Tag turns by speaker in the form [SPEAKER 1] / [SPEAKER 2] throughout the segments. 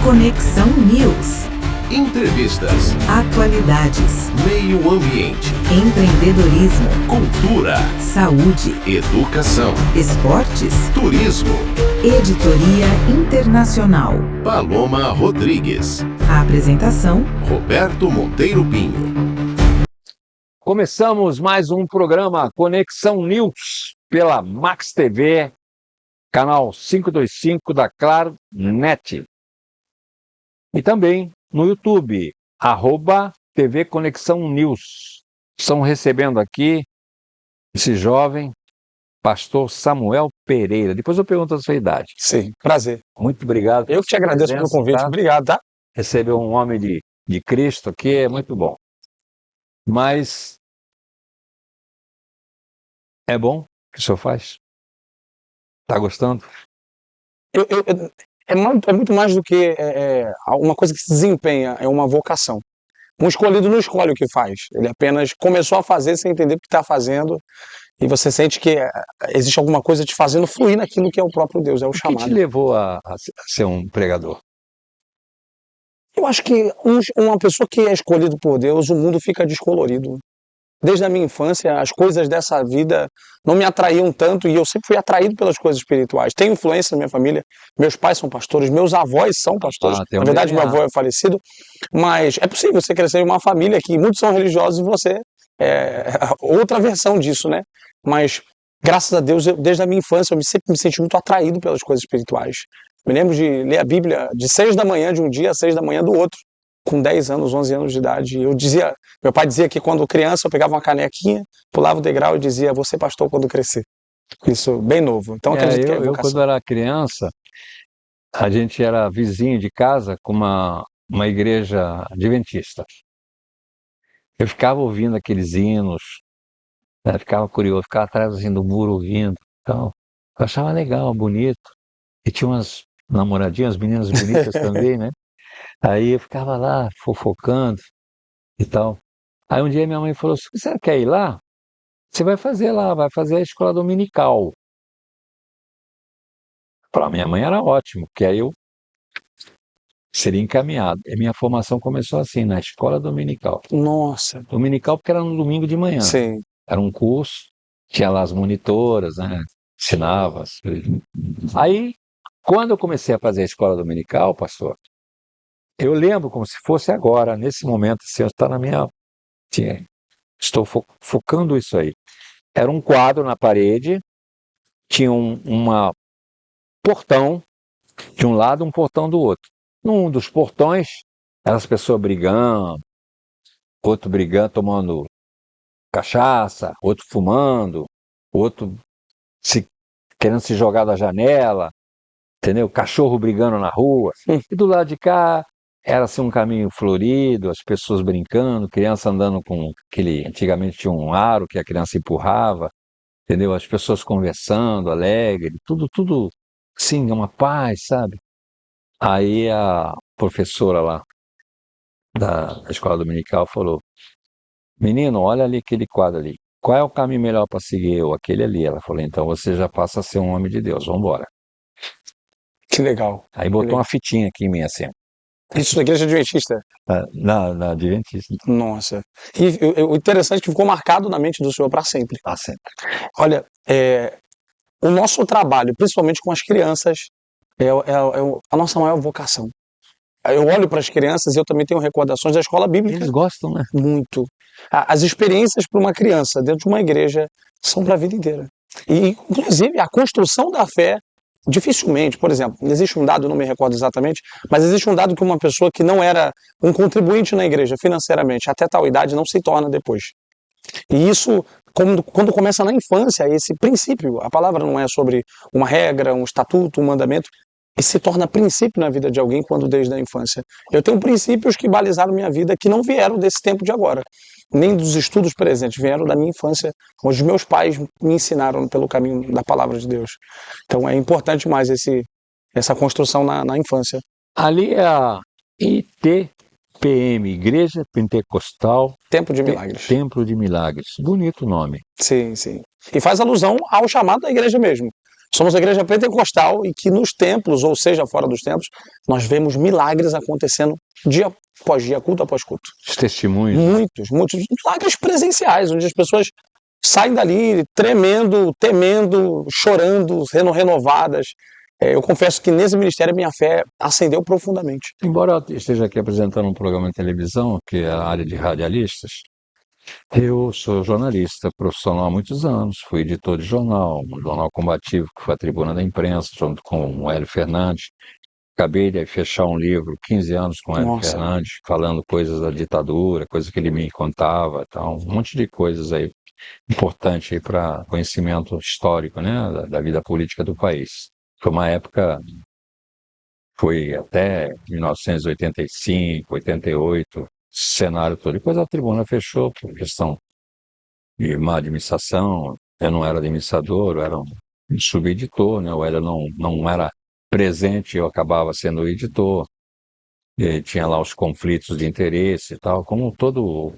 [SPEAKER 1] Conexão News.
[SPEAKER 2] Entrevistas,
[SPEAKER 1] Atualidades.
[SPEAKER 2] meio ambiente,
[SPEAKER 1] Empreendedorismo.
[SPEAKER 2] cultura,
[SPEAKER 1] Saúde.
[SPEAKER 2] educação,
[SPEAKER 1] Esportes.
[SPEAKER 2] turismo.
[SPEAKER 1] Editoria Internacional.
[SPEAKER 2] Paloma Rodrigues,
[SPEAKER 1] A apresentação:
[SPEAKER 2] Roberto Monteiro Pinho.
[SPEAKER 3] Começamos mais um programa Conexão News pela Max TV, canal 525 da Claro Net. E também no YouTube, @TV Conexão News. Estão recebendo aqui esse jovem, pastor Samuel Pereira. Depois eu pergunto a sua idade.
[SPEAKER 4] Sim, prazer.
[SPEAKER 3] Muito obrigado.
[SPEAKER 4] Eu que te agradeço pelo convite.
[SPEAKER 3] Tá?
[SPEAKER 4] Obrigado, tá?
[SPEAKER 3] Receber um homem de Cristo aqui é muito bom. Mas é bom o que o senhor faz? Está gostando?
[SPEAKER 4] É muito mais do que uma coisa que se desempenha, é uma vocação. Um escolhido não escolhe o que faz, ele apenas começou a fazer sem entender o que está fazendo, e você sente que existe alguma coisa te fazendo fluir naquilo que é o próprio Deus, é o
[SPEAKER 3] O que te
[SPEAKER 4] chamado.
[SPEAKER 3] levou a ser um pregador?
[SPEAKER 4] Eu acho que uma pessoa que é escolhido por Deus, o mundo fica descolorido. Desde a minha infância, as coisas dessa vida não me atraíam tanto, e eu sempre fui atraído pelas coisas espirituais. Tenho influência na minha família, meus pais são pastores, meus avós são pastores.
[SPEAKER 3] Tem um
[SPEAKER 4] Na verdade, meu
[SPEAKER 3] DNA.
[SPEAKER 4] avô é falecido, mas é possível você crescer em uma família que muitos são religiosos e você é outra versão disso, né? Mas, graças a Deus, desde a minha infância, eu sempre me senti muito atraído pelas coisas espirituais. Me lembro de ler a Bíblia de 6 da manhã de um dia a 6 da manhã do outro, com 10 anos, 11 anos de idade. Meu pai dizia que quando criança eu pegava uma canequinha, pulava o degrau e dizia: "Vou ser pastor quando crescer". Isso bem novo. Então acredito que é
[SPEAKER 3] Eu
[SPEAKER 4] vocação.
[SPEAKER 3] quando era criança, a gente era vizinho de casa com uma igreja adventista. Eu ficava ouvindo aqueles hinos, né, ficava curioso, ficava atrás assim, do muro ouvindo. Então, eu achava legal, bonito. E tinha umas namoradinhas, meninas bonitas também, né? Aí eu ficava lá, fofocando e tal. Aí um dia minha mãe falou assim: "Você quer ir lá? Você vai fazer lá, vai fazer a escola dominical". Para minha mãe era ótimo, porque aí eu seria encaminhado. E minha formação começou assim, na escola dominical.
[SPEAKER 4] Nossa,
[SPEAKER 3] Dominical porque era no domingo de manhã.
[SPEAKER 4] sim.
[SPEAKER 3] Era um curso, tinha lá as monitoras, né? Ensinava as coisas. Aí, quando eu comecei a fazer a escola dominical, pastor, eu lembro como se fosse agora, nesse momento, assim, está na minha... Estou focando isso aí. Era um quadro na parede, tinha uma portão de um lado, um portão do outro. Num dos portões, eram as pessoas brigando, outro brigando, tomando cachaça, outro fumando, outro querendo se jogar da janela, entendeu? Cachorro brigando na rua. E do lado de cá, era assim um caminho florido, as pessoas brincando, criança andando com aquele... Antigamente tinha um aro que a criança empurrava, entendeu? As pessoas conversando, alegre, tudo, sim, uma paz, sabe? Aí a professora lá da escola dominical falou: "Menino, olha ali aquele quadro ali. Qual é o caminho melhor para seguir? Eu, aquele ali". Ela falou: "Então você já passa a ser um homem de Deus, vamos embora".
[SPEAKER 4] Que legal.
[SPEAKER 3] Aí botou uma fitinha aqui em mim assim,
[SPEAKER 4] Isso na igreja adventista.
[SPEAKER 3] na Adventista.
[SPEAKER 4] Nossa. E o interessante é que ficou marcado na mente do senhor para sempre.
[SPEAKER 3] Tá sempre.
[SPEAKER 4] Olha, o nosso trabalho, principalmente com as crianças, é a nossa maior vocação. Eu olho para as crianças e eu também tenho recordações da escola bíblica.
[SPEAKER 3] Eles gostam, né?
[SPEAKER 4] Muito. As experiências para uma criança dentro de uma igreja são para a vida inteira. E, inclusive, a construção da fé, dificilmente, por exemplo, existe um dado, eu não me recordo exatamente, mas existe um dado que uma pessoa que não era um contribuinte na igreja financeiramente até tal idade não se torna depois. E isso, quando começa na infância, esse princípio, a palavra não é sobre uma regra, um estatuto, um mandamento, e se torna princípio na vida de alguém quando desde a infância. Eu tenho princípios que balizaram minha vida que não vieram desse tempo de agora, nem dos estudos presentes, vieram da minha infância, onde meus pais me ensinaram pelo caminho da palavra de Deus. Então é importante mais essa construção na infância.
[SPEAKER 3] Ali é a ITPM, Igreja Pentecostal
[SPEAKER 4] Tempo de milagres.
[SPEAKER 3] Templo de Milagres. Bonito nome.
[SPEAKER 4] Sim, sim. E faz alusão ao chamado da igreja mesmo. Somos a igreja pentecostal e que nos templos, ou seja, fora dos templos, nós vemos milagres acontecendo dia após dia, culto após culto.
[SPEAKER 3] Os testemunhos.
[SPEAKER 4] Muitos milagres presenciais, onde as pessoas saem dali tremendo, temendo, chorando, sendo renovadas. Eu confesso que nesse ministério minha fé ascendeu profundamente.
[SPEAKER 3] Embora eu esteja aqui apresentando um programa de televisão, que é a área de radialistas, eu sou jornalista profissional há muitos anos, fui editor de jornal, um jornal combativo que foi a Tribuna da Imprensa, junto com o Hélio Fernandes. Acabei de fechar um livro, 15 anos com o Hélio
[SPEAKER 4] Nossa.
[SPEAKER 3] Fernandes, falando coisas da ditadura, coisas que ele me contava, tal, um monte de coisas aí importantes aí para conhecimento histórico, né, da vida política do país. Foi uma época, foi até 1985, 88, cenário todo. Depois a tribuna fechou por questão de má administração. Eu não era administrador, eu era um subeditor, né? O Hélio não era presente, eu acabava sendo o editor. E tinha lá os conflitos de interesse e tal, como todo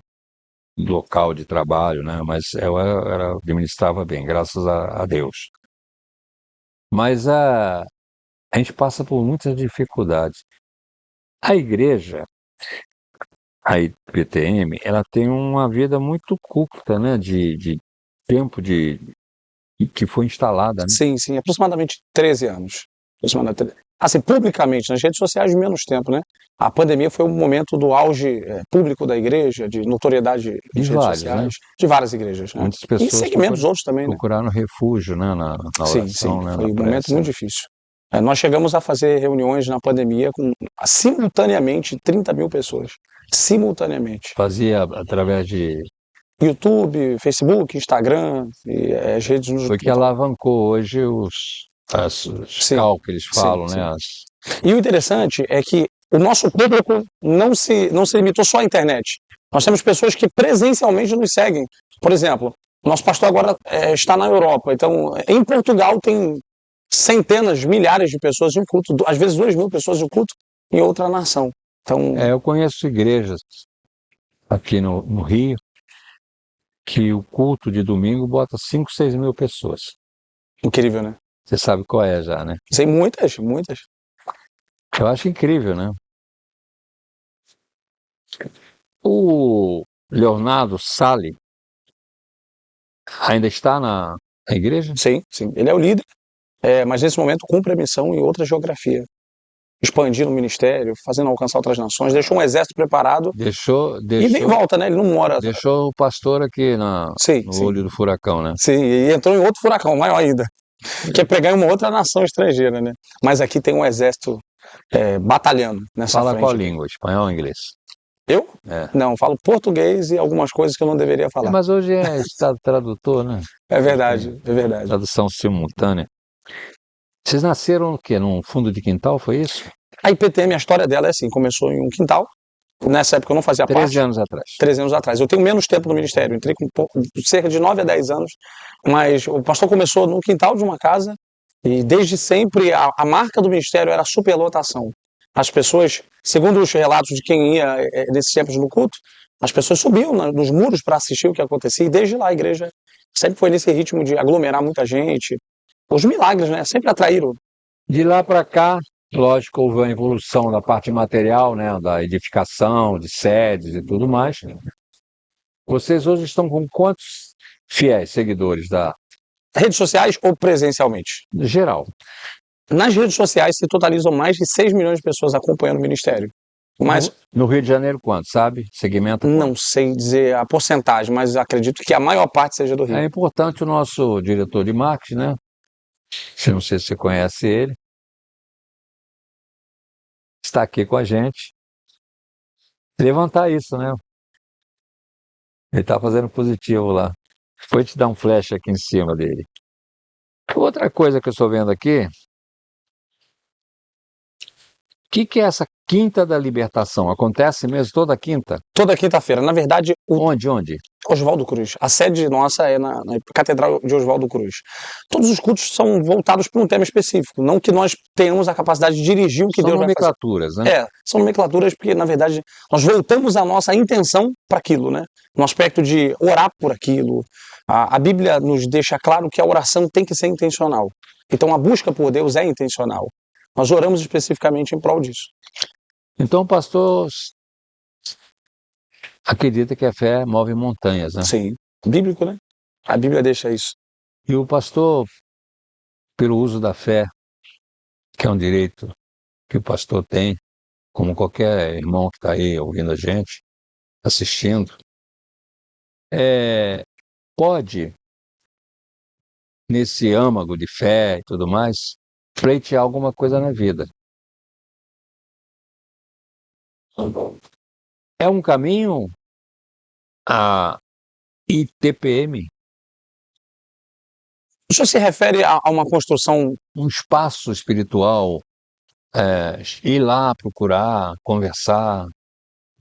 [SPEAKER 3] local de trabalho, né? Mas eu administrava bem, graças a Deus. Mas a gente passa por muitas dificuldades. A igreja, a IPTM, ela tem uma vida muito curta, né, de tempo que foi instalada, né?
[SPEAKER 4] Sim, aproximadamente 13 anos. Assim, publicamente, nas redes sociais, menos tempo, né? A pandemia foi um momento do auge público da igreja, de notoriedade nas redes sociais, de várias igrejas, né?
[SPEAKER 3] Muitas pessoas
[SPEAKER 4] e segmentos outros também, né?
[SPEAKER 3] procuraram refúgio, né, na oração,
[SPEAKER 4] Sim,
[SPEAKER 3] né,
[SPEAKER 4] foi
[SPEAKER 3] na
[SPEAKER 4] um momento
[SPEAKER 3] prece.
[SPEAKER 4] muito difícil. Nós chegamos a fazer reuniões na pandemia com, simultaneamente, 30 mil pessoas. Simultaneamente.
[SPEAKER 3] Fazia através de...
[SPEAKER 4] YouTube, Facebook, Instagram, e as redes nos...
[SPEAKER 3] Foi que alavancou hoje os cálculos que eles falam, né?
[SPEAKER 4] E o interessante é que o nosso público não se limitou só à internet. Nós temos pessoas que presencialmente nos seguem. Por exemplo, o nosso pastor agora está na Europa. Então, em Portugal tem centenas, milhares de pessoas em culto, às vezes 2.000 pessoas em culto em outra nação. Então,
[SPEAKER 3] eu conheço igrejas aqui no Rio que o culto de domingo bota 5, 6 mil pessoas.
[SPEAKER 4] Incrível, né?
[SPEAKER 3] Você sabe qual é já, né?
[SPEAKER 4] Sei muitas.
[SPEAKER 3] Eu acho incrível, né? O Leonardo Sali ainda está na igreja?
[SPEAKER 4] Sim. Ele é o líder, mas nesse momento cumpre a missão em outra geografia. Expandindo o ministério, fazendo alcançar outras nações, deixou um exército preparado.
[SPEAKER 3] Deixou
[SPEAKER 4] e nem volta, né? Ele não mora.
[SPEAKER 3] Deixou o pastor aqui no olho do furacão, né?
[SPEAKER 4] Sim, e entrou em outro furacão, maior ainda. Que é pegar em uma outra nação estrangeira, né? Mas aqui tem um exército batalhando nessa frente.
[SPEAKER 3] Fala qual língua? Espanhol ou inglês?
[SPEAKER 4] Eu? Não, falo português e algumas coisas que eu não deveria falar.
[SPEAKER 3] Mas hoje é estado tradutor, né?
[SPEAKER 4] É verdade.
[SPEAKER 3] Tradução simultânea. Vocês nasceram no quê? Num fundo de quintal, foi isso?
[SPEAKER 4] A IPTM, a história dela é assim, começou em um quintal. Nessa época eu não fazia parte.
[SPEAKER 3] 13 anos atrás.
[SPEAKER 4] 13 anos atrás. Eu tenho menos tempo no ministério, entrei com cerca de 9 a 10 anos, mas o pastor começou no quintal de uma casa e desde sempre a marca do ministério era a superlotação. As pessoas, segundo os relatos de quem ia nesses tempos no culto, as pessoas subiam nos muros para assistir o que acontecia e desde lá a igreja sempre foi nesse ritmo de aglomerar muita gente. Os milagres, né, sempre atraíram.
[SPEAKER 3] De lá para cá, lógico, houve uma evolução da parte material, né, da edificação, de sedes e tudo mais. Vocês hoje estão com quantos fiéis seguidores da...
[SPEAKER 4] Redes sociais ou presencialmente?
[SPEAKER 3] Geral.
[SPEAKER 4] Nas redes sociais se totalizam mais de 6 milhões de pessoas acompanhando o ministério. Mas
[SPEAKER 3] no Rio de Janeiro, quanto, sabe? Segmenta quanto?
[SPEAKER 4] Não sei dizer a porcentagem, mas acredito que a maior parte seja do Rio.
[SPEAKER 3] É importante o nosso diretor de marketing, né? Não sei se você conhece ele. Está aqui com a gente. Levantar isso, né? Ele está fazendo positivo lá. Vou te dar um flash aqui em cima dele. Outra coisa que eu estou vendo aqui. O que é essa Quinta da Libertação? Acontece mesmo toda quinta?
[SPEAKER 4] Toda quinta-feira. Na verdade...
[SPEAKER 3] Onde?
[SPEAKER 4] Oswaldo Cruz. A sede nossa é na Catedral de Oswaldo Cruz. Todos os cultos são voltados para um tema específico. Não que nós tenhamos a capacidade de dirigir o que Deus vai fazer.
[SPEAKER 3] São nomenclaturas, né?
[SPEAKER 4] São nomenclaturas porque, na verdade, nós voltamos a nossa intenção para aquilo, né? No aspecto de orar por aquilo. A Bíblia nos deixa claro que a oração tem que ser intencional. Então a busca por Deus é intencional. Nós oramos especificamente em prol disso.
[SPEAKER 3] Então o pastor acredita que a fé move montanhas, né?
[SPEAKER 4] Sim. Bíblico, né? A Bíblia deixa isso.
[SPEAKER 3] E o pastor, pelo uso da fé, que é um direito que o pastor tem, como qualquer irmão que está aí ouvindo a gente, assistindo, pode, nesse âmago de fé e tudo mais, pleitear alguma coisa na vida. É um caminho a ITPM,
[SPEAKER 4] O senhor se refere a uma construção...
[SPEAKER 3] um espaço espiritual, ir lá procurar, conversar.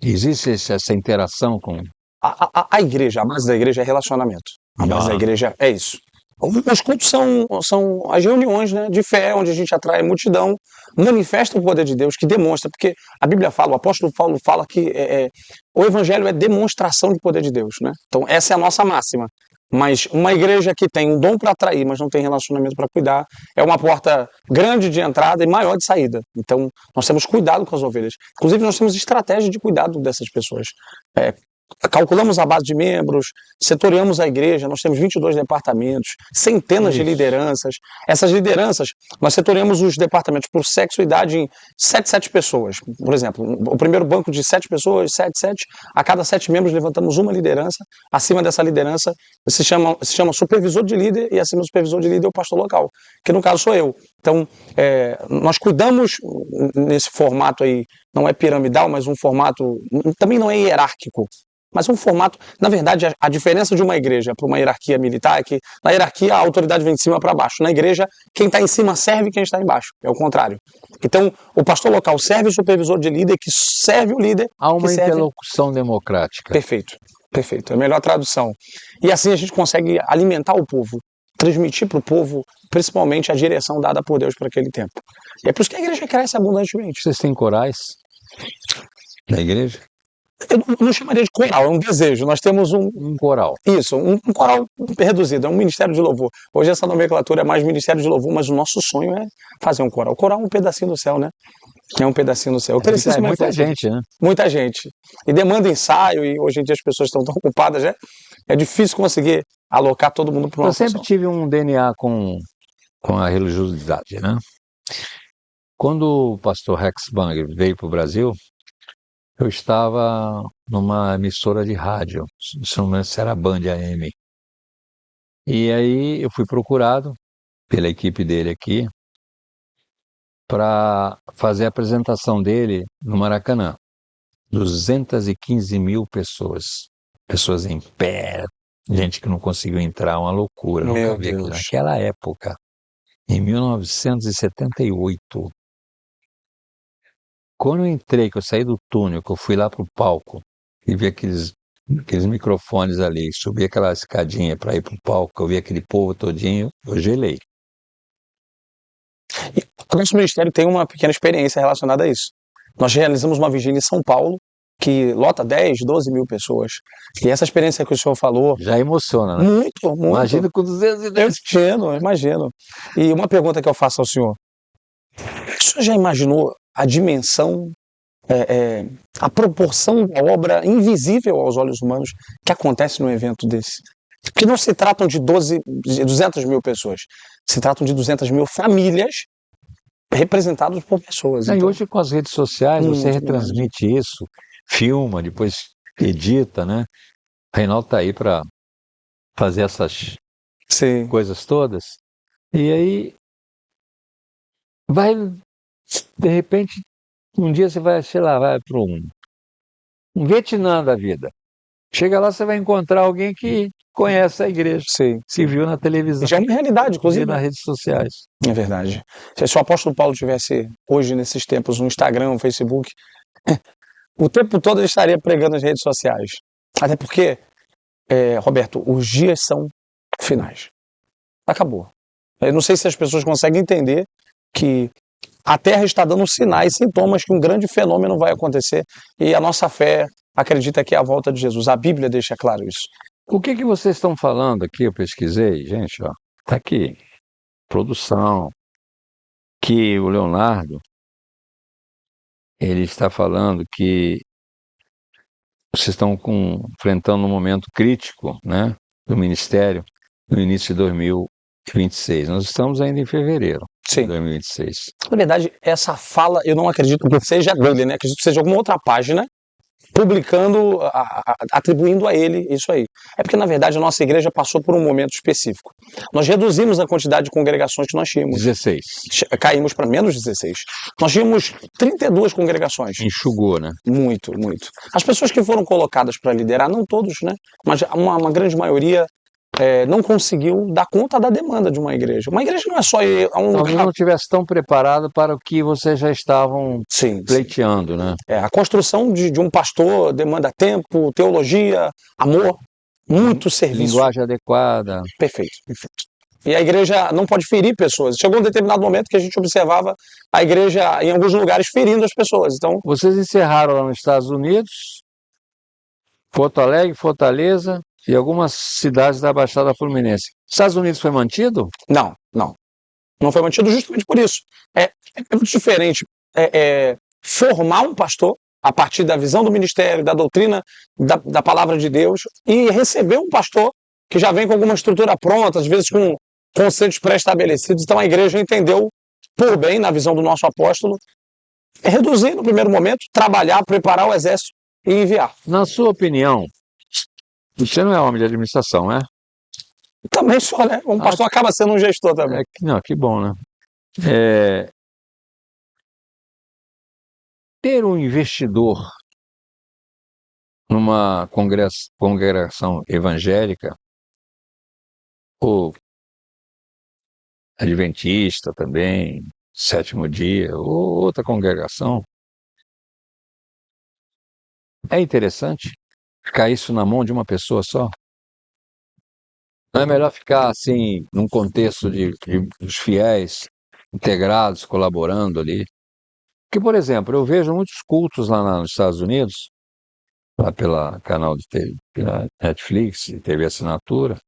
[SPEAKER 3] Existe essa interação com...
[SPEAKER 4] A igreja, a base da igreja é relacionamento. A base da igreja é isso. Os cultos são as reuniões, né, de fé, onde a gente atrai multidão, manifesta o poder de Deus, que demonstra, porque a Bíblia fala, o apóstolo Paulo fala que o evangelho é demonstração do poder de Deus, né? Então essa é a nossa máxima. Mas uma igreja que tem um dom para atrair, mas não tem relacionamento para cuidar, é uma porta grande de entrada e maior de saída. Então nós temos cuidado com as ovelhas. Inclusive nós temos estratégia de cuidado dessas pessoas. Calculamos a base de membros, setoriamos a igreja, nós temos 22 departamentos, centenas de lideranças. Essas lideranças, nós setoriamos os departamentos por sexo e idade em 7 pessoas. Por exemplo, o primeiro banco de 7 pessoas, 7. A cada 7 membros levantamos uma liderança. Acima dessa liderança se chama supervisor de líder, e acima do supervisor de líder é o pastor local, que no caso sou eu. Então, nós cuidamos nesse formato aí, não é piramidal, mas um formato, também não é hierárquico, mas um formato, na verdade, a diferença de uma igreja para uma hierarquia militar é que na hierarquia a autoridade vem de cima para baixo. Na igreja, quem está em cima serve quem está embaixo. É o contrário. Então, o pastor local serve o supervisor de líder, que serve o líder.
[SPEAKER 3] Há uma
[SPEAKER 4] que serve...
[SPEAKER 3] interlocução democrática.
[SPEAKER 4] Perfeito. É a melhor tradução. E assim a gente consegue alimentar o povo, transmitir para o povo, principalmente a direção dada por Deus para aquele tempo. E é por isso que a igreja cresce abundantemente.
[SPEAKER 3] Vocês têm corais na igreja?
[SPEAKER 4] Eu não chamaria de coral, é um desejo. Nós temos
[SPEAKER 3] um coral.
[SPEAKER 4] Isso, um coral reduzido, é um ministério de louvor. Hoje essa nomenclatura é mais ministério de louvor, mas o nosso sonho é fazer um coral. O coral é um pedacinho do céu, né? É um pedacinho do céu.
[SPEAKER 3] Muita gente, né?
[SPEAKER 4] Muita gente. E demanda ensaio, e hoje em dia as pessoas estão tão ocupadas, né? É difícil conseguir alocar todo mundo para uma função.
[SPEAKER 3] Eu sempre tive um DNA com a religiosidade, né? Quando o pastor Rex Banger veio para o Brasil, eu estava numa emissora de rádio, se não me engano, era a Band AM. E aí eu fui procurado pela equipe dele aqui para fazer a apresentação dele no Maracanã. 215 mil pessoas. Pessoas em pé, gente que não conseguiu entrar, uma loucura.
[SPEAKER 4] Meu Deus.
[SPEAKER 3] Naquela época, em 1978, quando eu entrei, que eu saí do túnel, que eu fui lá pro palco e vi aqueles microfones ali, subi aquela escadinha para ir pro palco, eu vi aquele povo todinho, eu gelei.
[SPEAKER 4] O nosso ministério tem uma pequena experiência relacionada a isso. Nós realizamos uma vigília em São Paulo, que lota 10, 12 mil pessoas. E essa experiência que o senhor falou...
[SPEAKER 3] Já emociona, né?
[SPEAKER 4] Muito.
[SPEAKER 3] Imagina com 210.
[SPEAKER 4] Eu imagino. E uma pergunta que eu faço ao senhor. O senhor já imaginou a dimensão, a proporção da obra invisível aos olhos humanos que acontece num evento desse? Porque não se tratam de 200 mil pessoas. Se tratam de 200 mil famílias representadas por pessoas.
[SPEAKER 3] E hoje com as redes sociais você retransmite isso, filma, depois edita, né? O Reinaldo está aí para fazer essas coisas todas. E aí vai, de repente, um dia você vai, sei lá, vai para um Vietnã da vida. Chega lá, você vai encontrar alguém que conhece a igreja, que viu na televisão.
[SPEAKER 4] Já é uma realidade, inclusive.
[SPEAKER 3] Nas redes sociais.
[SPEAKER 4] É verdade. Se o apóstolo Paulo tivesse hoje, nesses tempos, no Instagram, no Facebook, o tempo todo ele estaria pregando nas redes sociais. Até porque, Roberto, os dias são finais. Acabou. Eu não sei se as pessoas conseguem entender que a Terra está dando sinais, sintomas que um grande fenômeno vai acontecer e a nossa fé acredita que é a volta de Jesus. A Bíblia deixa claro isso.
[SPEAKER 3] O que vocês estão falando aqui? Eu pesquisei, gente, ó, tá aqui. produção, que o Leonardo, ele está falando que vocês estão enfrentando um momento crítico, né, do Ministério no início de 2026. Nós estamos ainda em fevereiro de
[SPEAKER 4] Sim.
[SPEAKER 3] 2026.
[SPEAKER 4] Na verdade, essa fala, eu não acredito que seja dele, né? Acredito que seja alguma outra página publicando, atribuindo a ele isso aí. É porque, na verdade, a nossa igreja passou por um momento específico. Nós reduzimos a quantidade de congregações que nós tínhamos.
[SPEAKER 3] 16.
[SPEAKER 4] Caímos para menos de 16. Nós tínhamos 32 congregações.
[SPEAKER 3] Enxugou, né?
[SPEAKER 4] Muito, muito. As pessoas que foram colocadas para liderar, não todos, né? Mas uma grande maioria não conseguiu dar conta da demanda de uma igreja. Uma igreja não é só ir a um
[SPEAKER 3] Talvez
[SPEAKER 4] lugar.
[SPEAKER 3] não estivesse tão preparado para o que vocês já estavam
[SPEAKER 4] Sim, sim.
[SPEAKER 3] pleiteando, né?
[SPEAKER 4] A construção de um pastor demanda tempo, teologia, amor, muito serviço.
[SPEAKER 3] Linguagem adequada.
[SPEAKER 4] Perfeito, perfeito. E a igreja não pode ferir pessoas. Chegou um determinado momento que a gente observava a igreja, em alguns lugares, ferindo as pessoas. Então,
[SPEAKER 3] Vocês encerraram lá nos Estados Unidos, Porto Alegre, Fortaleza e algumas cidades da Baixada Fluminense. Estados Unidos foi mantido?
[SPEAKER 4] não. Não foi mantido justamente por isso. É muito diferente formar um pastor a partir da visão do ministério, da doutrina, da palavra de Deus, e receber um pastor que já vem com alguma estrutura pronta, às vezes com conceitos pré-estabelecidos. Então a igreja entendeu, por bem, na visão do nosso apóstolo, reduzir no primeiro momento, trabalhar, preparar o exército e enviar.
[SPEAKER 3] Na sua opinião, você não é homem de administração, né?
[SPEAKER 4] Também só, né? Um pastor acaba sendo um gestor também.
[SPEAKER 3] Não, que bom, né? Ter um investidor numa congregação evangélica, ou adventista também, Sétimo Dia, ou outra congregação, é interessante ficar isso na mão de uma pessoa só? Não é melhor ficar assim, num contexto dos fiéis integrados, colaborando ali? Porque, por exemplo, eu vejo muitos cultos lá nos Estados Unidos, lá pela canal de TV, pela Netflix, TV Assinatura,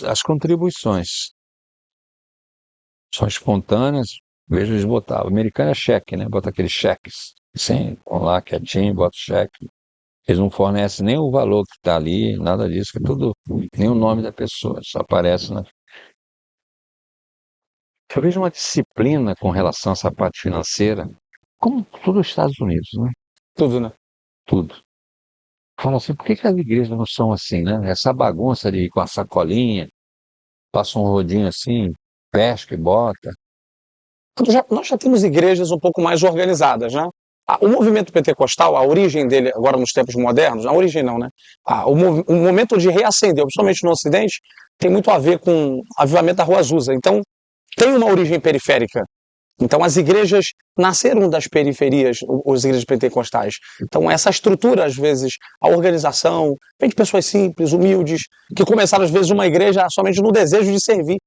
[SPEAKER 3] as contribuições são espontâneas, vejo eles botar. O americano é cheque, né? Bota aqueles cheques, assim, vão lá quietinho, bota o cheque. Eles não fornecem nem o valor que está ali, nada disso, que é tudo, nem o nome da pessoa, só aparece na. Eu vejo uma disciplina com relação a essa parte financeira, como tudo os Estados Unidos, né?
[SPEAKER 4] Tudo, né?
[SPEAKER 3] Tudo. Fala assim, por que as igrejas não são assim, né? Essa bagunça de ir com a sacolinha, passa um rodinho assim, pesca e bota.
[SPEAKER 4] Nós já temos igrejas um pouco mais organizadas, né? O movimento pentecostal, a origem dele, agora nos tempos modernos, a origem não, né? O momento de reacender, principalmente no Ocidente, tem muito a ver com o avivamento da Rua Azusa. Então, tem uma origem periférica. Então, as igrejas nasceram das periferias, as igrejas pentecostais. Então, essa estrutura, às vezes, a organização, vem de pessoas simples, humildes, que começaram, às vezes, uma igreja somente no desejo de servir,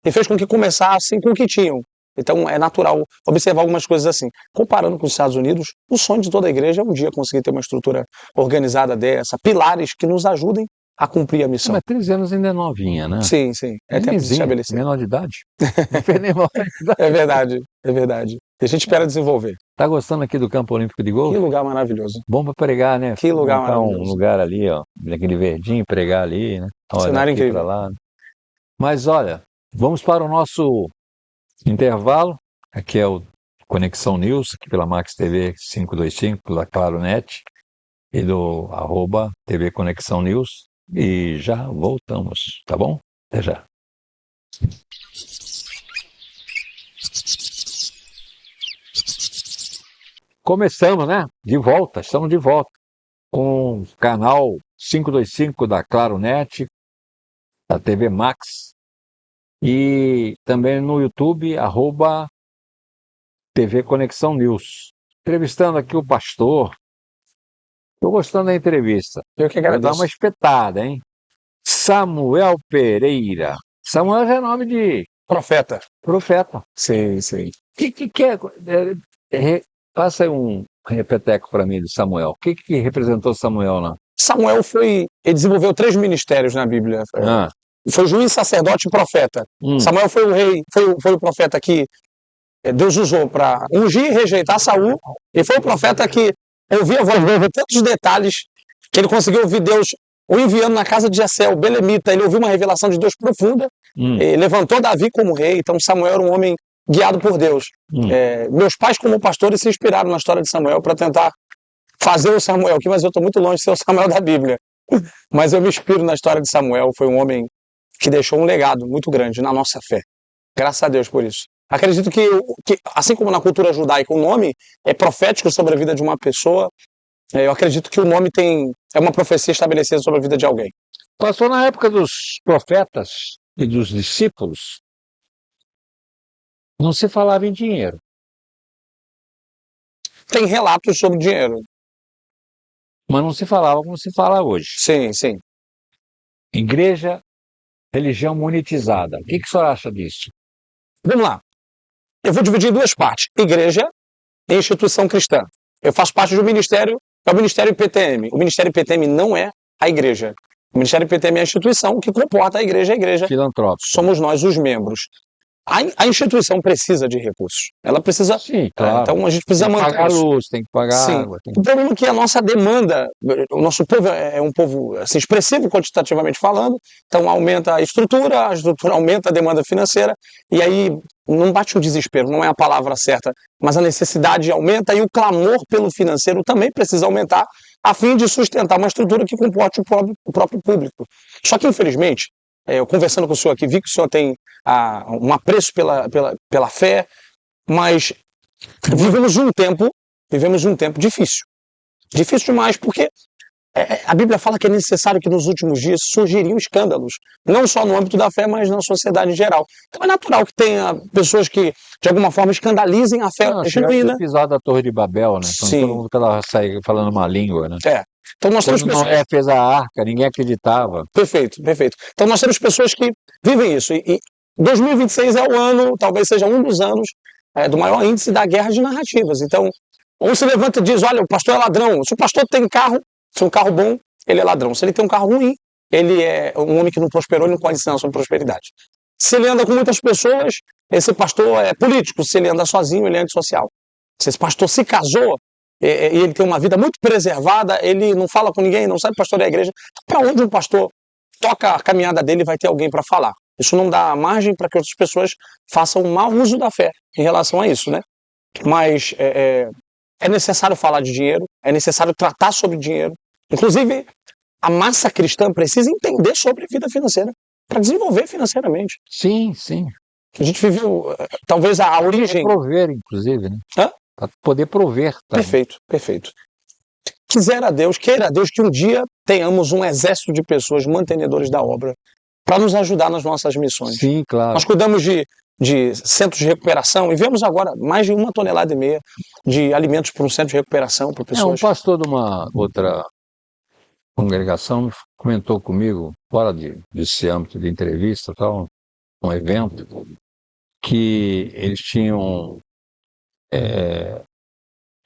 [SPEAKER 4] e fez com que começassem com o que tinham. Então, é natural observar algumas coisas assim. Comparando com os Estados Unidos, o sonho de toda a igreja é um dia conseguir ter uma estrutura organizada dessa, pilares que nos ajudem a cumprir a missão.
[SPEAKER 3] Mas 13 anos ainda é novinha, né?
[SPEAKER 4] Sim. É tempo de estabelecer.
[SPEAKER 3] Menor de idade. Não fez nem menor de idade.
[SPEAKER 4] É verdade. E a gente espera desenvolver.
[SPEAKER 3] Tá gostando aqui do Campo Olímpico de Golfe?
[SPEAKER 4] Que lugar maravilhoso.
[SPEAKER 3] Bom para pregar, né?
[SPEAKER 4] Que lugar
[SPEAKER 3] montar
[SPEAKER 4] maravilhoso.
[SPEAKER 3] Um lugar ali, ó, naquele verdinho, pregar ali, né? Olha,
[SPEAKER 4] Cenário
[SPEAKER 3] aqui
[SPEAKER 4] incrível.
[SPEAKER 3] pra lá. Mas olha, vamos para o nosso intervalo. Aqui é o Conexão News, aqui pela Max TV 525, pela Claro Net e do @TV Conexão News. E já voltamos, tá bom? Até já. Começamos, né? Estamos de volta com o canal 525 da Claro Net, da TV Max e também no YouTube, @TV Conexão News. Entrevistando aqui o pastor. Estou gostando da entrevista.
[SPEAKER 4] Eu que
[SPEAKER 3] Vou dar
[SPEAKER 4] agradeço.
[SPEAKER 3] uma espetada, hein? Samuel Pereira. Samuel já é nome de
[SPEAKER 4] Profeta.
[SPEAKER 3] profeta.
[SPEAKER 4] Sim.
[SPEAKER 3] O que é? Passa aí um repeteco para mim de Samuel. O que representou Samuel lá?
[SPEAKER 4] Samuel ele desenvolveu 3 ministérios na Bíblia. foi juiz, sacerdote e profeta. Samuel foi o rei, foi o profeta que Deus usou para ungir e rejeitar Saul, e foi o profeta que ouvia a voz de Deus em tantos detalhes que ele conseguiu ouvir Deus o enviando na casa de Jessé, o belemita. Ele ouviu uma revelação de Deus profunda, e levantou Davi como rei. Então Samuel era um homem guiado por Deus. Meus pais, como pastores, se inspiraram na história de Samuel para tentar fazer o Samuel aqui, mas eu estou muito longe de ser o Samuel da Bíblia. Mas eu me inspiro na história de Samuel. Foi um homem que deixou um legado muito grande na nossa fé. Graças a Deus por isso. Acredito que, assim como na cultura judaica, o nome é profético sobre a vida de uma pessoa, eu acredito que o nome é uma profecia estabelecida sobre a vida de alguém.
[SPEAKER 3] Pastor, na época dos profetas e dos discípulos, não se falava em dinheiro.
[SPEAKER 4] Tem relatos sobre dinheiro.
[SPEAKER 3] Mas não se falava como se fala hoje.
[SPEAKER 4] Sim, sim.
[SPEAKER 3] Igreja, religião monetizada. O que o senhor acha disso?
[SPEAKER 4] Vamos lá. Eu vou dividir em duas partes. Igreja e instituição cristã. Eu faço parte do ministério, é o Ministério IPTM. O Ministério IPTM não é a igreja. O Ministério IPTM é a instituição que comporta a igreja.
[SPEAKER 3] Filantrópico.
[SPEAKER 4] Somos nós os membros. A instituição precisa de recursos. Ela precisa.
[SPEAKER 3] Sim, claro.
[SPEAKER 4] Então a gente precisa
[SPEAKER 3] tem que
[SPEAKER 4] manter.
[SPEAKER 3] Pagar luz, tem que pagar
[SPEAKER 4] Sim.
[SPEAKER 3] água.
[SPEAKER 4] O problema é que a nossa demanda, o nosso povo é um povo assim, expressivo quantitativamente falando, então aumenta a estrutura aumenta a demanda financeira, e aí não bate um desespero, não é a palavra certa, mas a necessidade aumenta e o clamor pelo financeiro também precisa aumentar a fim de sustentar uma estrutura que comporte o próprio público. Só que, infelizmente, eu conversando com o senhor aqui, vi que o senhor tem um apreço pela fé, mas vivemos um tempo difícil. Difícil demais, porque a Bíblia fala que é necessário que nos últimos dias surgiriam escândalos, não só no âmbito da fé, mas na sociedade em geral. Então é natural que tenha pessoas que, de alguma forma, escandalizem a fé genuína.
[SPEAKER 3] O episódio da Torre de Babel, né? Então,
[SPEAKER 4] Sim.
[SPEAKER 3] todo mundo sai falando uma língua, né?
[SPEAKER 4] Então nós temos pessoas...
[SPEAKER 3] Noé fez a arca, ninguém acreditava.
[SPEAKER 4] Perfeito. Então nós temos pessoas que vivem isso. E 2026 é o ano, talvez seja um dos anos, do maior índice da guerra de narrativas. Então, um se levanta e diz, olha, o pastor é ladrão. Se o pastor tem carro, se é um carro bom, ele é ladrão. Se ele tem um carro ruim, ele é um homem que não prosperou, ele não pode ensinar sobre prosperidade. Se ele anda com muitas pessoas, esse pastor é político. Se ele anda sozinho, ele é antissocial. Se esse pastor se casou, e ele tem uma vida muito preservada, ele não fala com ninguém, não sabe pastorear a igreja. Para onde um pastor toca a caminhada dele, vai ter alguém para falar. Isso não dá margem para que outras pessoas façam um mau uso da fé em relação a isso, né? Mas é necessário falar de dinheiro, é necessário tratar sobre dinheiro. Inclusive, a massa cristã precisa entender sobre vida financeira para desenvolver financeiramente.
[SPEAKER 3] Sim.
[SPEAKER 4] A gente viveu, talvez, a origem...
[SPEAKER 3] Para prover, inclusive, né? Para poder prover. Também.
[SPEAKER 4] Perfeito. Queira a Deus que um dia tenhamos um exército de pessoas mantenedores da obra para nos ajudar nas nossas missões.
[SPEAKER 3] Sim, claro.
[SPEAKER 4] Nós cuidamos de centros de recuperação e vemos agora mais de 1,5 tonelada de alimentos para um centro de recuperação para pessoas.
[SPEAKER 3] Um pastor de uma outra congregação comentou comigo, fora desse âmbito de entrevista, tal, um evento, que eles tinham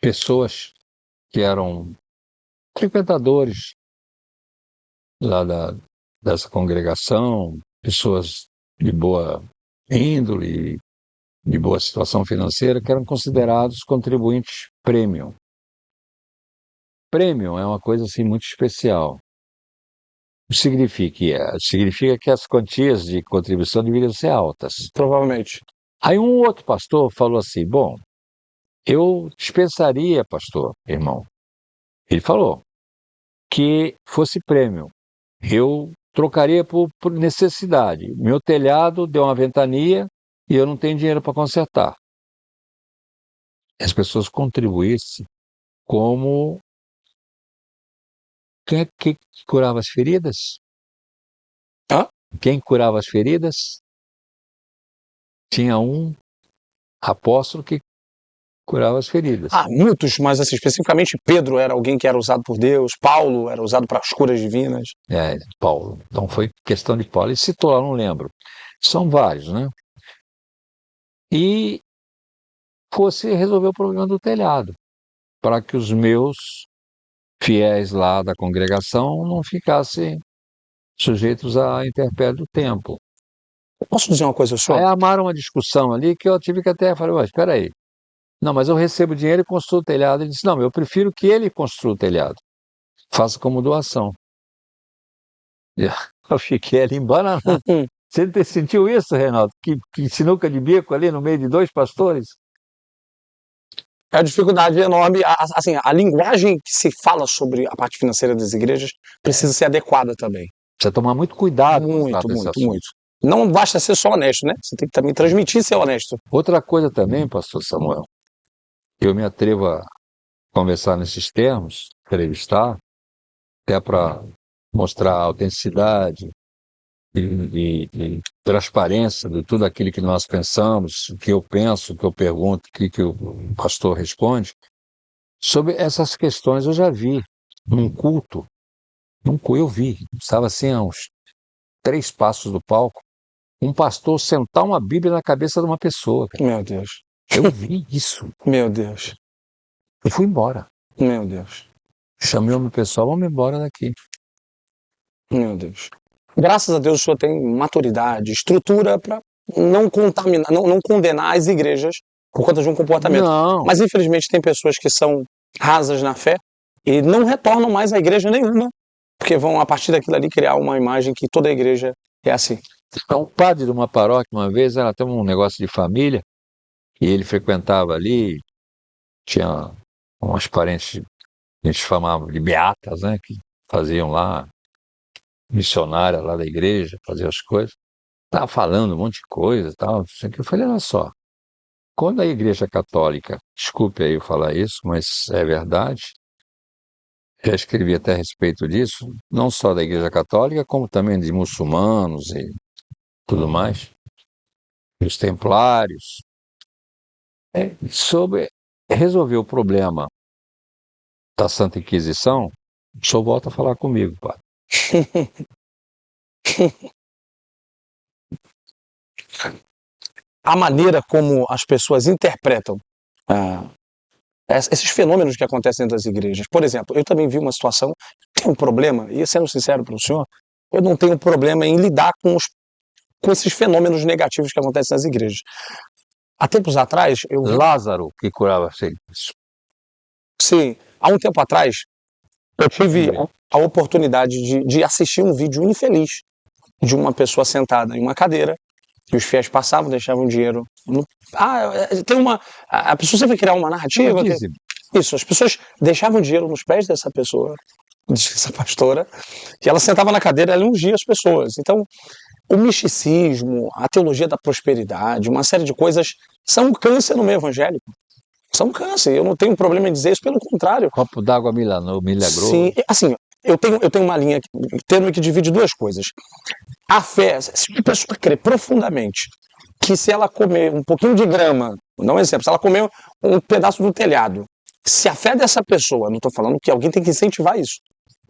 [SPEAKER 3] pessoas que eram frequentadores lá dessa congregação, pessoas de boa índole, de boa situação financeira, que eram considerados contribuintes premium. Premium é uma coisa assim muito especial. O que significa que as quantias de contribuição deveriam ser altas.
[SPEAKER 4] Provavelmente.
[SPEAKER 3] Aí um outro pastor falou assim, bom, eu dispensaria, pastor, irmão. Ele falou que fosse premium. Eu trocaria por necessidade. Meu telhado deu uma ventania e eu não tenho dinheiro para consertar. As pessoas contribuíssem como quem é que curava as feridas? Quem curava as feridas? Tinha um apóstolo que curava as feridas.
[SPEAKER 4] Muitos, mas assim, especificamente Pedro era alguém que era usado por Deus, Paulo era usado para as curas divinas.
[SPEAKER 3] Paulo. Então foi questão de Paulo. Ele citou lá, não lembro. São vários, né? E fosse resolver o problema do telhado, para que os meus fiéis lá da congregação não ficassem sujeitos à intempérie do tempo.
[SPEAKER 4] Posso dizer uma coisa ao
[SPEAKER 3] Aí
[SPEAKER 4] senhor?
[SPEAKER 3] armaram uma discussão ali que eu tive que até falar, mas espera aí. Não, mas eu recebo dinheiro e construo o telhado. Ele disse, não, eu prefiro que ele construa o telhado. Faça como doação. E eu fiquei ali embananado. Você sentiu isso, Reinaldo? Que sinuca de bico ali no meio de dois pastores?
[SPEAKER 4] É uma dificuldade enorme. Assim, a linguagem que se fala sobre a parte financeira das igrejas precisa ser adequada também.
[SPEAKER 3] Precisa tomar muito cuidado com
[SPEAKER 4] Muito,
[SPEAKER 3] esse
[SPEAKER 4] muito,
[SPEAKER 3] assunto.
[SPEAKER 4] muito. Não basta ser só honesto, né? Você tem que também transmitir ser honesto.
[SPEAKER 3] Outra coisa também, pastor Samuel, eu me atrevo a conversar nesses termos, entrevistar, até para mostrar a autenticidade e transparência de tudo aquilo que nós pensamos, o que eu penso, o que eu pergunto, o que o pastor responde. Sobre essas questões eu já vi num culto, eu vi, estava assim a uns 3 passos do palco, um pastor sentar uma Bíblia na cabeça de uma pessoa. Cara.
[SPEAKER 4] Meu Deus.
[SPEAKER 3] Eu vi isso.
[SPEAKER 4] Meu Deus.
[SPEAKER 3] E fui embora.
[SPEAKER 4] Meu Deus.
[SPEAKER 3] Chamei o meu pessoal, vamos embora daqui.
[SPEAKER 4] Meu Deus. Graças a Deus o senhor tem maturidade, estrutura para não contaminar, não condenar as igrejas por conta de um comportamento.
[SPEAKER 3] Não,
[SPEAKER 4] Mas infelizmente tem pessoas que são rasas na fé e não retornam mais à igreja nenhuma, porque vão a partir daquilo ali criar uma imagem que toda a igreja é assim.
[SPEAKER 3] um padre de uma paróquia, uma vez, ela tem um negócio de família, e ele frequentava ali, tinha umas parentes, a gente chamava de beatas, né, que faziam lá, missionária lá da igreja, faziam as coisas. Estava falando um monte de coisa e tal, assim, que eu falei, olha só, quando a igreja católica, desculpe aí eu falar isso, mas é verdade, já escrevi até a respeito disso, não só da igreja católica, como também de muçulmanos e tudo mais, e os templários, sobre resolver o problema da Santa Inquisição, o senhor volta a falar comigo, padre.
[SPEAKER 4] A maneira como as pessoas interpretam esses fenômenos que acontecem dentro das igrejas. Por exemplo, eu também vi uma situação, tenho um problema, e sendo sincero para o senhor, eu não tenho problema em lidar com esses fenômenos negativos que acontecem nas igrejas. Há tempos atrás, eu vi...
[SPEAKER 3] Lázaro, que curava cegos.
[SPEAKER 4] Sim, há um tempo atrás, eu tive a oportunidade de assistir um vídeo infeliz de uma pessoa sentada em uma cadeira, e os fiéis passavam, deixavam dinheiro. A pessoa sempre vai criar uma narrativa. Isso, as pessoas deixavam dinheiro nos pés dessa pessoa, dessa pastora, e ela sentava na cadeira e ela ungia as pessoas. Então, o misticismo, a teologia da prosperidade, uma série de coisas são um câncer no meio evangélico. São um câncer. Eu não tenho problema em dizer isso, pelo contrário.
[SPEAKER 3] Copo d'água milagroso.
[SPEAKER 4] Sim, assim, eu tenho uma linha, termo que divide duas coisas. A fé, se uma pessoa crê profundamente que se ela comer um pouquinho de grama, vou dar um exemplo, se ela comer um pedaço do telhado, se a fé dessa pessoa, não estou falando que alguém tem que incentivar isso,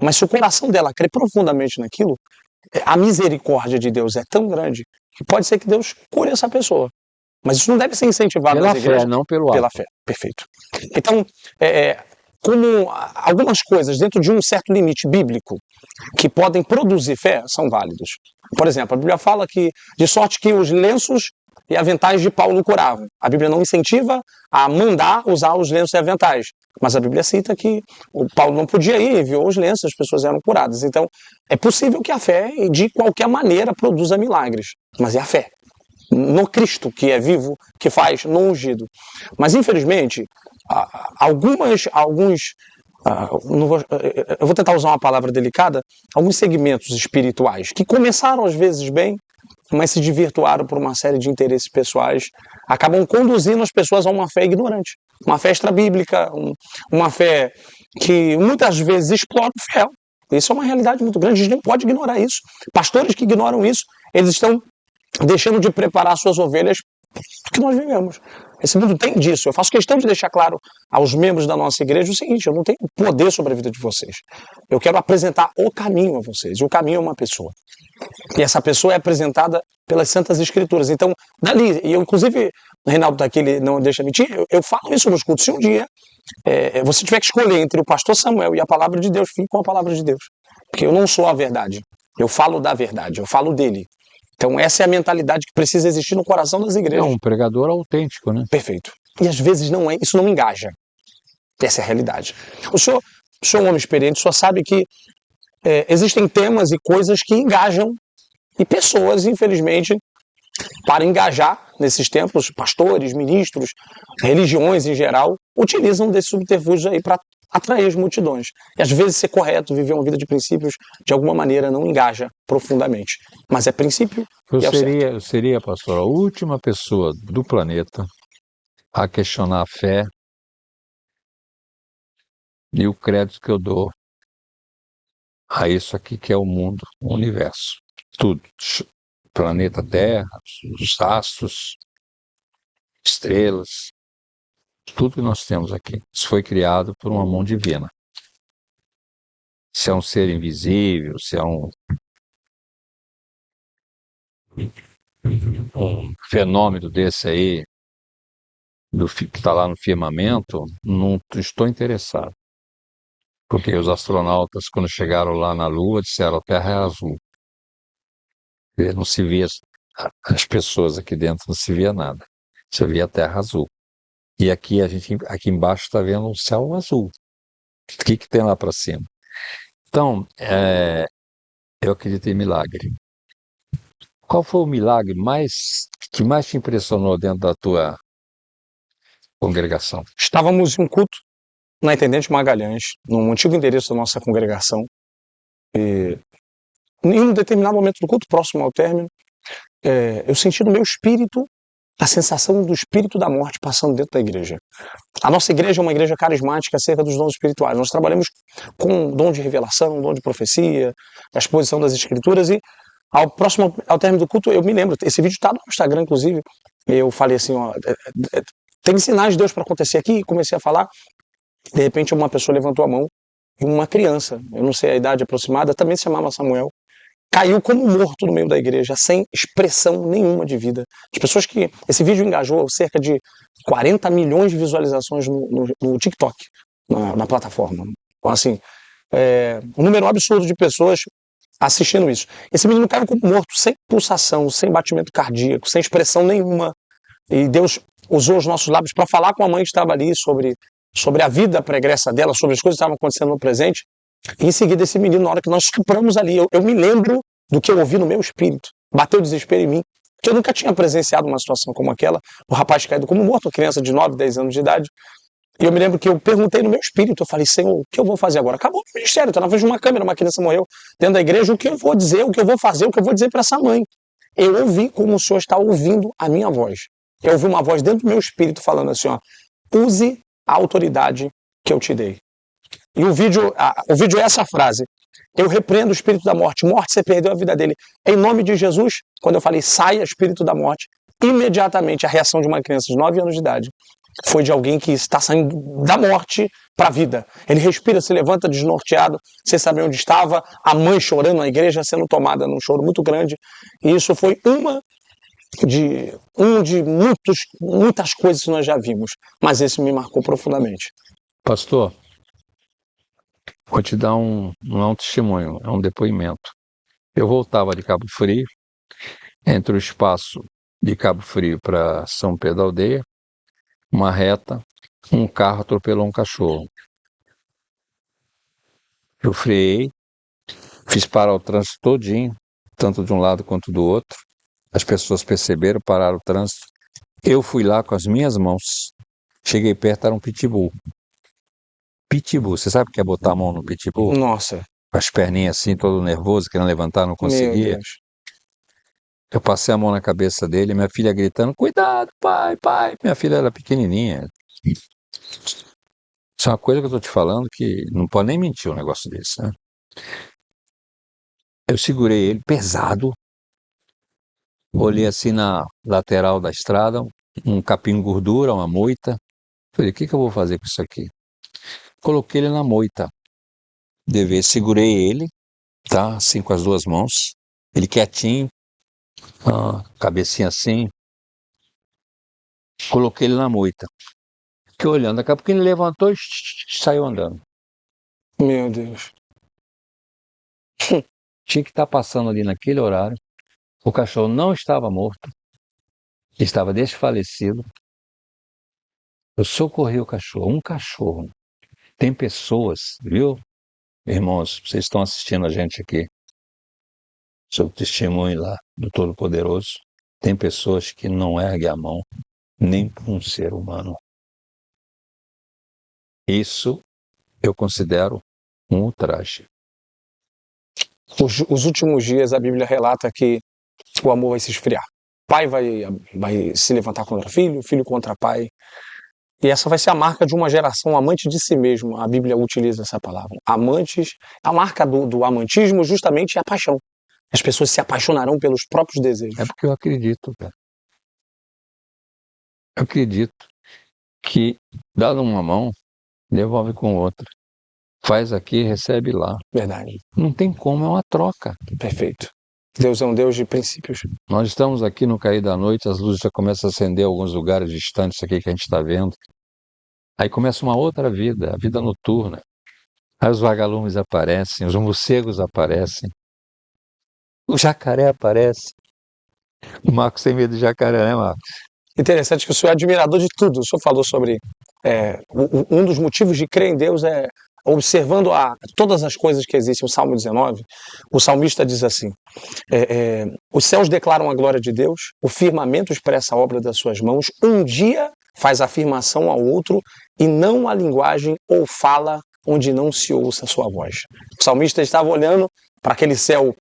[SPEAKER 4] mas se o coração dela crê profundamente naquilo, a misericórdia de Deus é tão grande que pode ser que Deus cure essa pessoa. Mas isso não deve ser incentivado
[SPEAKER 3] pela
[SPEAKER 4] nas igrejas.
[SPEAKER 3] fé, não pelo
[SPEAKER 4] Pela
[SPEAKER 3] ato.
[SPEAKER 4] fé, perfeito. Então, como algumas coisas dentro de um certo limite bíblico que podem produzir fé são válidos. Por exemplo, a Bíblia fala que de sorte que os lenços e aventais de Paulo curavam. A Bíblia não incentiva a mandar usar os lenços e aventais, mas a Bíblia cita que o Paulo não podia ir, enviou os lenços, as pessoas eram curadas. Então, é possível que a fé, de qualquer maneira, produza milagres, mas é a fé no Cristo, que é vivo, que faz, no ungido. Mas, infelizmente, eu vou tentar usar uma palavra delicada, alguns segmentos espirituais, que começaram às vezes bem, mas se desvirtuaram por uma série de interesses pessoais, acabam conduzindo as pessoas a uma fé ignorante, uma fé extrabíblica, uma fé que muitas vezes explora o fiel. Isso é uma realidade muito grande, a gente não pode ignorar isso. Pastores que ignoram isso, eles estão deixando de preparar suas ovelhas do que nós vivemos. Esse mundo tem disso. Eu faço questão de deixar claro aos membros da nossa igreja o seguinte: eu não tenho poder sobre a vida de vocês. Eu quero apresentar o caminho a vocês. E o caminho é uma pessoa. E essa pessoa é apresentada pelas Santas Escrituras. Então, dali, e eu, inclusive, o Reinaldo daqui, ele não deixa mentir, eu falo isso nos cultos. Se um dia você tiver que escolher entre o pastor Samuel e a palavra de Deus, fique com a palavra de Deus. Porque eu não sou a verdade. Eu falo da verdade, eu falo dele. Então essa é a mentalidade que precisa existir no coração das
[SPEAKER 3] É
[SPEAKER 4] igrejas.
[SPEAKER 3] um pregador autêntico, né?
[SPEAKER 4] Perfeito. E às vezes não é, isso não engaja. Essa é a realidade. O senhor é um homem experiente, o senhor sabe que existem temas e coisas que engajam, e pessoas, infelizmente, para engajar nesses tempos, pastores, ministros, religiões em geral, utilizam desse subterfúgio aí para atrair as multidões. E às vezes ser correto, viver uma vida de princípios, de alguma maneira não engaja profundamente. Mas é princípio e é o certo.
[SPEAKER 3] Eu seria, pastor, a última pessoa do planeta a questionar a fé e o crédito que eu dou a isso aqui que é o mundo, o universo. Tudo. Planeta Terra, os astros, estrelas, tudo que nós temos aqui. Isso foi criado por uma mão divina. Se é um ser invisível, se é um fenômeno desse aí, que está lá no firmamento, não estou interessado. Porque os astronautas, quando chegaram lá na Lua, disseram: a Terra é azul. E não se via, as pessoas aqui dentro não se via nada. Você via a Terra azul. E aqui aqui embaixo está vendo um céu azul. O que tem lá para cima? Então, eu acredito em milagre. Qual foi o milagre que mais te impressionou dentro da tua congregação?
[SPEAKER 4] Estávamos em um culto na Intendente Magalhães, num antigo endereço da nossa congregação, e em um determinado momento do culto, próximo ao término, eu senti no meu espírito a sensação do espírito da morte passando dentro da igreja. A nossa igreja é uma igreja carismática acerca dos dons espirituais. Nós trabalhamos com dom de revelação, dom de profecia, a exposição das escrituras, e ao término do culto, eu me lembro, esse vídeo está no Instagram, inclusive, eu falei assim, tem sinais de Deus para acontecer aqui, e comecei a falar, de repente uma pessoa levantou a mão, e uma criança, eu não sei a idade aproximada, também se chamava Samuel, caiu como morto no meio da igreja, sem expressão nenhuma de vida. As pessoas que... Esse vídeo engajou cerca de 40 milhões de visualizações no TikTok, na plataforma. Então, assim, um número absurdo de pessoas assistindo isso. Esse menino caiu como morto, sem pulsação, sem batimento cardíaco, sem expressão nenhuma. E Deus usou os nossos lábios para falar com a mãe que estava ali sobre a vida pregressa dela, sobre as coisas que estavam acontecendo no presente. E em seguida, esse menino, na hora que nós sopramos ali, eu me lembro do que eu ouvi no meu espírito. Bateu o desespero em mim, porque eu nunca tinha presenciado uma situação como aquela. O rapaz caído como morto, uma criança de 9, 10 anos de idade. E eu me lembro que eu perguntei no meu espírito, eu falei: Senhor, o que eu vou fazer agora? Acabou o ministério, estou na frente de uma câmera, uma criança morreu dentro da igreja, o que eu vou dizer, o que eu vou fazer, o que eu vou dizer para essa mãe? Eu ouvi como o Senhor está ouvindo a minha voz. Eu ouvi uma voz dentro do meu espírito falando assim, use a autoridade que eu te dei. E o vídeo é essa frase: eu repreendo o espírito da morte. Morte, você perdeu a vida dele. Em nome de Jesus, quando eu falei saia espírito da morte, imediatamente a reação de uma criança de 9 anos de idade foi de alguém que está saindo da morte para a vida. Ele respira, se levanta desnorteado, sem saber onde estava, a mãe chorando, a igreja sendo tomada num choro muito grande. E isso foi uma de muitas coisas que nós já vimos, mas esse me marcou profundamente.
[SPEAKER 3] Pastor, vou te dar não é um testemunho, é um depoimento. Eu voltava de Cabo Frio, entre o espaço de Cabo Frio para São Pedro da Aldeia, uma reta, um carro atropelou um cachorro. Eu freiei, fiz parar o trânsito todinho, tanto de um lado quanto do outro. As pessoas perceberam, pararam o trânsito. Eu fui lá com as minhas mãos. Cheguei perto, era um pitbull. Pitbull, você sabe o que é botar a mão no pitbull?
[SPEAKER 4] Nossa.
[SPEAKER 3] Com as perninhas assim, todo nervoso, querendo levantar, não conseguia.
[SPEAKER 4] Meu Deus.
[SPEAKER 3] Eu passei a mão na cabeça dele, minha filha gritando: cuidado, pai, pai. Minha filha era pequenininha. Isso é uma coisa que eu tô te falando que não pode nem mentir um negócio desse, né? Eu segurei ele pesado, olhei assim na lateral da estrada, um capim gordura, uma moita. Falei: o que eu vou fazer com isso aqui? Coloquei ele na moita. Segurei ele, tá? Assim com as duas mãos. Ele quietinho, cabecinha assim. Coloquei ele na moita. Fiquei olhando, daqui a pouco ele levantou e saiu andando.
[SPEAKER 4] Meu Deus.
[SPEAKER 3] tinha que estar passando ali naquele horário. O cachorro não estava morto, estava desfalecido. Eu socorri o cachorro, um cachorro. Tem pessoas, viu, irmãos, vocês estão assistindo a gente aqui, seu testemunho lá do Todo-Poderoso. Tem pessoas que não erguem a mão nem para um ser humano. Isso eu considero um ultraje.
[SPEAKER 4] Os últimos dias a Bíblia relata que o amor vai se esfriar. Pai vai se levantar contra filho, filho contra pai. E essa vai ser a marca de uma geração amante de si mesmo. A Bíblia utiliza essa palavra. Amantes, a marca do amantismo justamente é a paixão. As pessoas se apaixonarão pelos próprios desejos.
[SPEAKER 3] É porque eu acredito, cara. Eu acredito que, dado uma mão, devolve com outra. Faz aqui, recebe lá.
[SPEAKER 4] Verdade.
[SPEAKER 3] Não tem como, é uma troca.
[SPEAKER 4] Perfeito. Deus é um Deus de princípios.
[SPEAKER 3] Nós estamos aqui no cair da noite, as luzes já começam a acender em alguns lugares distantes aqui que a gente está vendo. Aí começa uma outra vida, a vida noturna. Aí os vagalumes aparecem, os morcegos aparecem, o jacaré aparece. O Marcos tem medo de jacaré, né, Marcos?
[SPEAKER 4] Interessante que o senhor é admirador de tudo. O senhor falou sobre um dos motivos de crer em Deus é observando todas as coisas que existem. O Salmo 19, o salmista diz assim: os céus declaram a glória de Deus, o firmamento expressa a obra das suas mãos, um dia faz afirmação ao outro e não a linguagem ou fala onde não se ouça a sua voz. O salmista estava olhando para aquele céu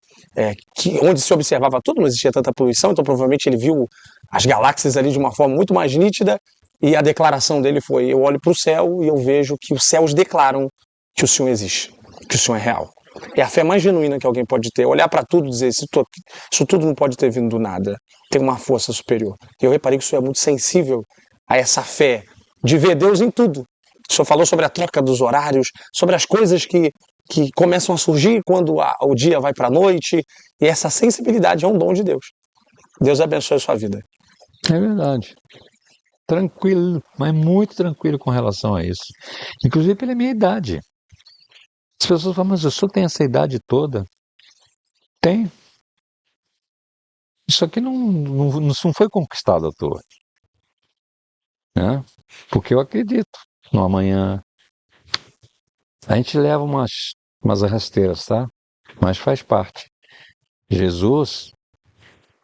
[SPEAKER 4] onde se observava tudo, não existia tanta poluição, então provavelmente ele viu as galáxias ali de uma forma muito mais nítida, e a declaração dele foi: eu olho para o céu e eu vejo que os céus declaram que o Senhor existe, que o Senhor é real. É a fé mais genuína que alguém pode ter, olhar para tudo e dizer: isso tudo não pode ter vindo do nada, tem uma força superior. E eu reparei que o Senhor é muito sensível a essa fé de ver Deus em tudo. O Senhor falou sobre a troca dos horários, sobre as coisas que começam a surgir quando o dia vai para a noite, e essa sensibilidade é um dom de Deus. Deus abençoe a sua vida.
[SPEAKER 3] É verdade. Tranquilo, mas muito tranquilo com relação a isso. Inclusive pela minha idade. As pessoas falam: mas o senhor tem essa idade toda? Tem. Isso aqui não foi conquistado à toa. Né? Porque eu acredito no amanhã. A gente leva umas rasteiras, tá? Mas faz parte. Jesus,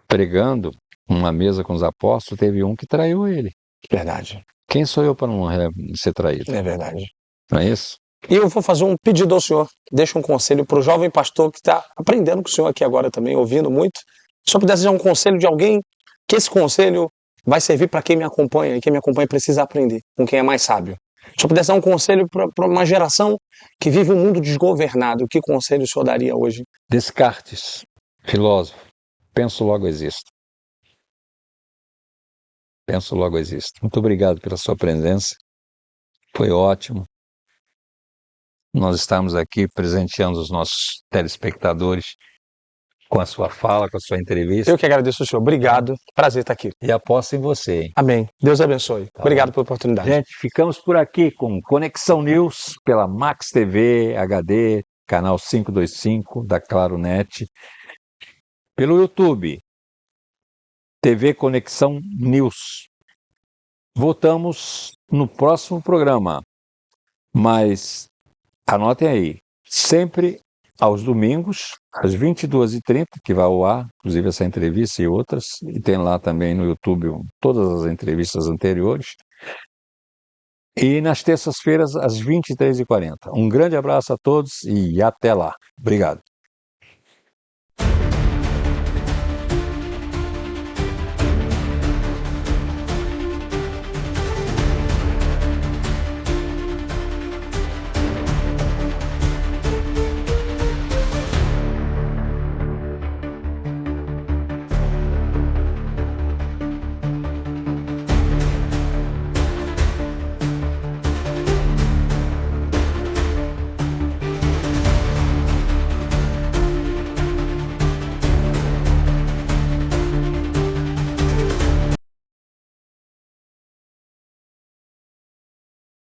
[SPEAKER 3] pregando uma mesa com os apóstolos, teve um que traiu ele.
[SPEAKER 4] Verdade.
[SPEAKER 3] Quem sou eu para não ser traído?
[SPEAKER 4] É verdade.
[SPEAKER 3] Não é isso?
[SPEAKER 4] E eu vou fazer um pedido ao senhor. Deixa um conselho para o jovem pastor que está aprendendo com o senhor aqui agora também, ouvindo muito. Se o senhor pudesse dar um conselho de alguém, que esse conselho vai servir para quem me acompanha, e quem me acompanha precisa aprender, com quem é mais sábio. Se o senhor pudesse dar um conselho para uma geração que vive um mundo desgovernado, que conselho o senhor daria hoje?
[SPEAKER 3] Descartes, filósofo. Penso, logo existo. Penso, logo existo. Muito obrigado pela sua presença. Foi ótimo. Nós estamos aqui presenteando os nossos telespectadores com a sua fala, com a sua entrevista.
[SPEAKER 4] Eu que agradeço o senhor. Obrigado. Prazer estar aqui.
[SPEAKER 3] E aposto em você, hein?
[SPEAKER 4] Amém. Deus abençoe.
[SPEAKER 3] Tá.
[SPEAKER 4] Obrigado pela oportunidade.
[SPEAKER 3] Gente, ficamos por aqui com Conexão News pela Max TV HD, canal 525 da Claro Net. Pelo YouTube, TV Conexão News. Voltamos no próximo programa, mas anotem aí, sempre aos domingos, às 22h30, que vai ao ar, inclusive essa entrevista e outras, e tem lá também no YouTube todas as entrevistas anteriores, e nas terças-feiras, às 23h40. Um grande abraço a todos e até lá. Obrigado.